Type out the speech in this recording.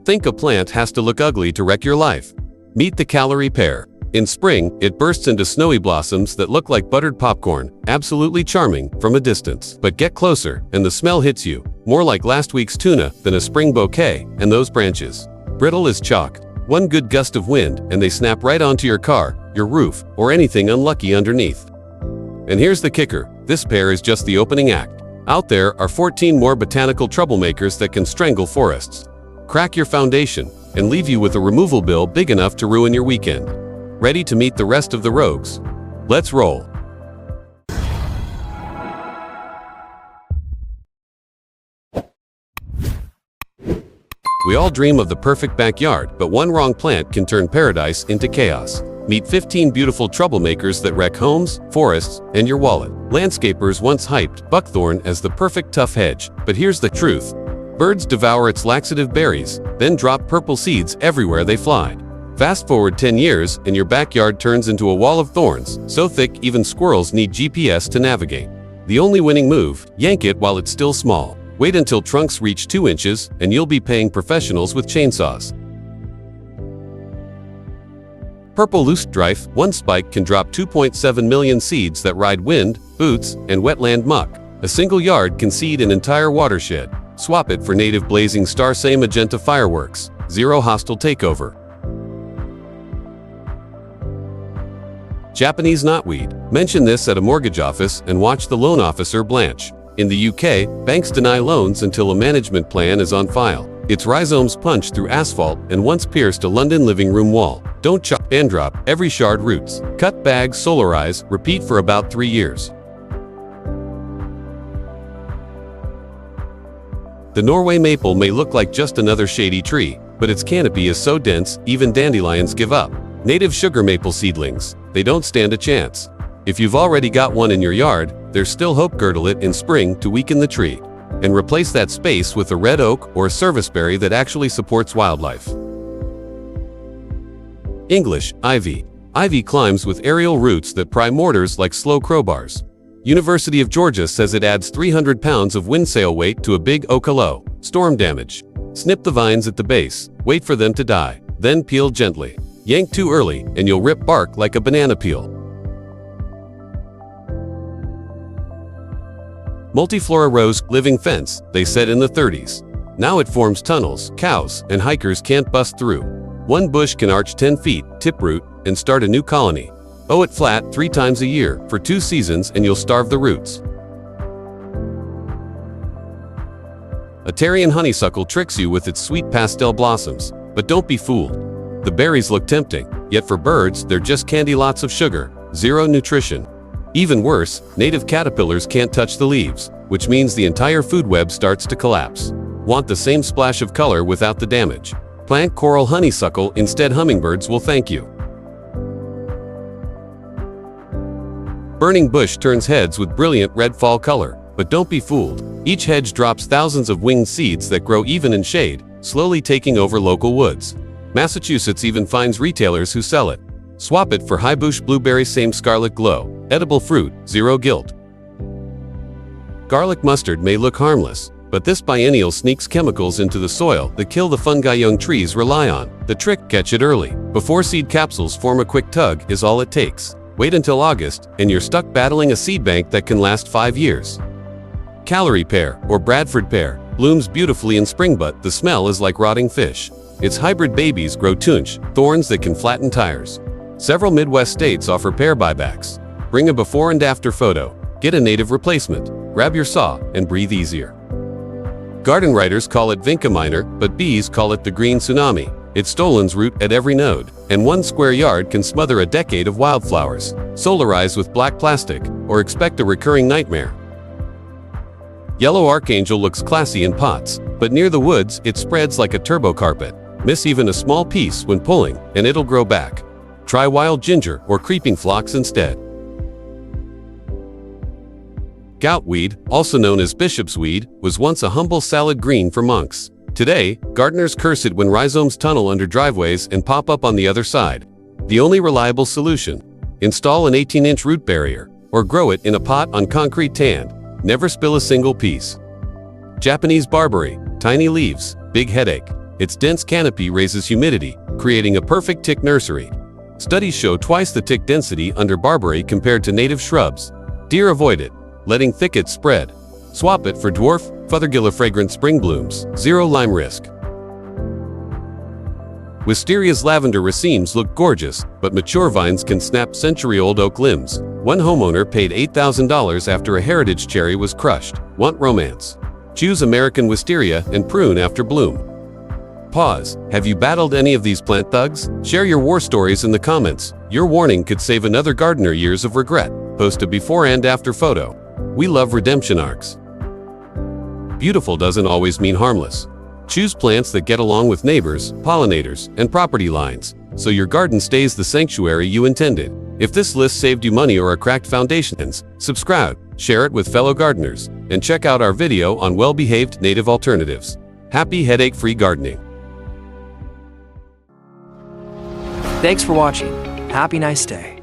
Think a plant has to look ugly to wreck your life? Meet the calorie pear. In spring, it bursts into snowy blossoms that look like buttered popcorn, absolutely charming from a distance. But get closer, and the smell hits you, more like last week's tuna than a spring bouquet, and those branches. Brittle as chalk. One good gust of wind, and they snap right onto your car, your roof, or anything unlucky underneath. And here's the kicker, this pear is just the opening act. Out there are 14 more botanical troublemakers that can strangle forests, crack your foundation, and leave you with a removal bill big enough to ruin your weekend. Ready to meet the rest of the rogues? Let's roll. We all dream of the perfect backyard, but one wrong plant can turn paradise into chaos. Meet 15 beautiful troublemakers that wreck homes, forests, and your wallet. Landscapers once hyped buckthorn as the perfect tough hedge, but here's the truth. Birds devour its laxative berries, then drop purple seeds everywhere they fly. Fast forward 10 years, and your backyard turns into a wall of thorns, so thick even squirrels need GPS to navigate. The only winning move, yank it while it's still small. Wait until trunks reach 2 inches, and you'll be paying professionals with chainsaws. Purple loosestrife, one spike can drop 2.7 million seeds that ride wind, boots, and wetland muck. A single yard can seed an entire watershed. Swap it for native blazing star same magenta fireworks. Zero hostile takeover. Japanese knotweed. Mention this at a mortgage office and watch the loan officer blanch. In the UK, banks deny loans until a management plan is on file. Its rhizomes punch through asphalt and once pierced a London living room wall. Don't chop and drop every shard roots. Cut, bag, solarize, repeat for about 3 years. The Norway maple may look like just another shady tree, but its canopy is so dense, even dandelions give up. Native sugar maple seedlings. They don't stand a chance. If you've already got one in your yard, there's still hope. Girdle it in spring to weaken the tree, and replace that space with a red oak or a serviceberry that actually supports wildlife. English ivy. Ivy climbs with aerial roots that pry mortars like slow crowbars. University of Georgia says it adds 300 pounds of wind sail weight to a big oak aloe. Storm damage. Snip the vines at the base, wait for them to die, then peel gently. Yank too early, and you'll rip bark like a banana peel. Multiflora rose, living fence, they said in the 30s. Now it forms tunnels, cows and hikers can't bust through. One bush can arch 10 feet, tiproot, and start a new colony. Hoe it flat 3 times a year, for 2 seasons, and you'll starve the roots. Atarian honeysuckle tricks you with its sweet pastel blossoms, but don't be fooled. The berries look tempting, yet for birds, they're just candy, lots of sugar, zero nutrition. Even worse, native caterpillars can't touch the leaves, which means the entire food web starts to collapse. Want the same splash of color without the damage? Plant coral honeysuckle instead. Hummingbirds will thank you. Burning bush turns heads with brilliant red fall color, but don't be fooled. Each hedge drops thousands of winged seeds that grow even in shade, slowly taking over local woods. Massachusetts even finds retailers who sell it. Swap it for high bush blueberry, same scarlet glow. Edible fruit, zero guilt. Garlic mustard may look harmless, but this biennial sneaks chemicals into the soil that kill the fungi young trees rely on. The trick, catch it early. Before seed capsules form, a quick tug is all it takes. Wait until August, and you're stuck battling a seed bank that can last 5 years. Calorie pear, or Bradford pear, blooms beautifully in spring, but the smell is like rotting fish. Its hybrid babies grow tunch, thorns that can flatten tires. Several Midwest states offer pear buybacks. Bring a before and after photo. Get a native replacement. Grab your saw and breathe easier. Garden writers call it vinca minor, but bees call it the green tsunami. It's Stolen's root at every node, and 1 square yard can smother a decade of wildflowers. Solarize with black plastic, or expect a recurring nightmare. Yellow archangel looks classy in pots, but near the woods it spreads like a turbo carpet. Miss even a small piece when pulling, and it'll grow back. Try wild ginger or creeping phlox instead. Goutweed, also known as bishop's weed, was once a humble salad green for monks. Today, gardeners curse it when rhizomes tunnel under driveways and pop up on the other side. The only reliable solution: install an 18-inch root barrier, or grow it in a pot on concrete tand. Never spill a single piece. Japanese barberry, tiny leaves, big headache. Its dense canopy raises humidity, creating a perfect tick nursery. Studies show twice the tick density under barberry compared to native shrubs. Deer avoid it, letting thickets spread. Swap it for dwarf, Fothergilla fragrant spring blooms, zero lime risk. Wisteria's lavender racemes look gorgeous, but mature vines can snap century-old oak limbs. One homeowner paid $8,000 after a heritage cherry was crushed. Want romance? Choose American wisteria and prune after bloom. Pause. Have you battled any of these plant thugs? Share your war stories in the comments. Your warning could save another gardener years of regret. Post a before and after photo. We love redemption arcs. Beautiful doesn't always mean harmless. Choose plants that get along with neighbors, pollinators, and property lines, so your garden stays the sanctuary you intended. If this list saved you money or a cracked foundation, subscribe, share it with fellow gardeners, and check out our video on well-behaved native alternatives. Happy headache-free gardening. Thanks for watching. Happy nice day.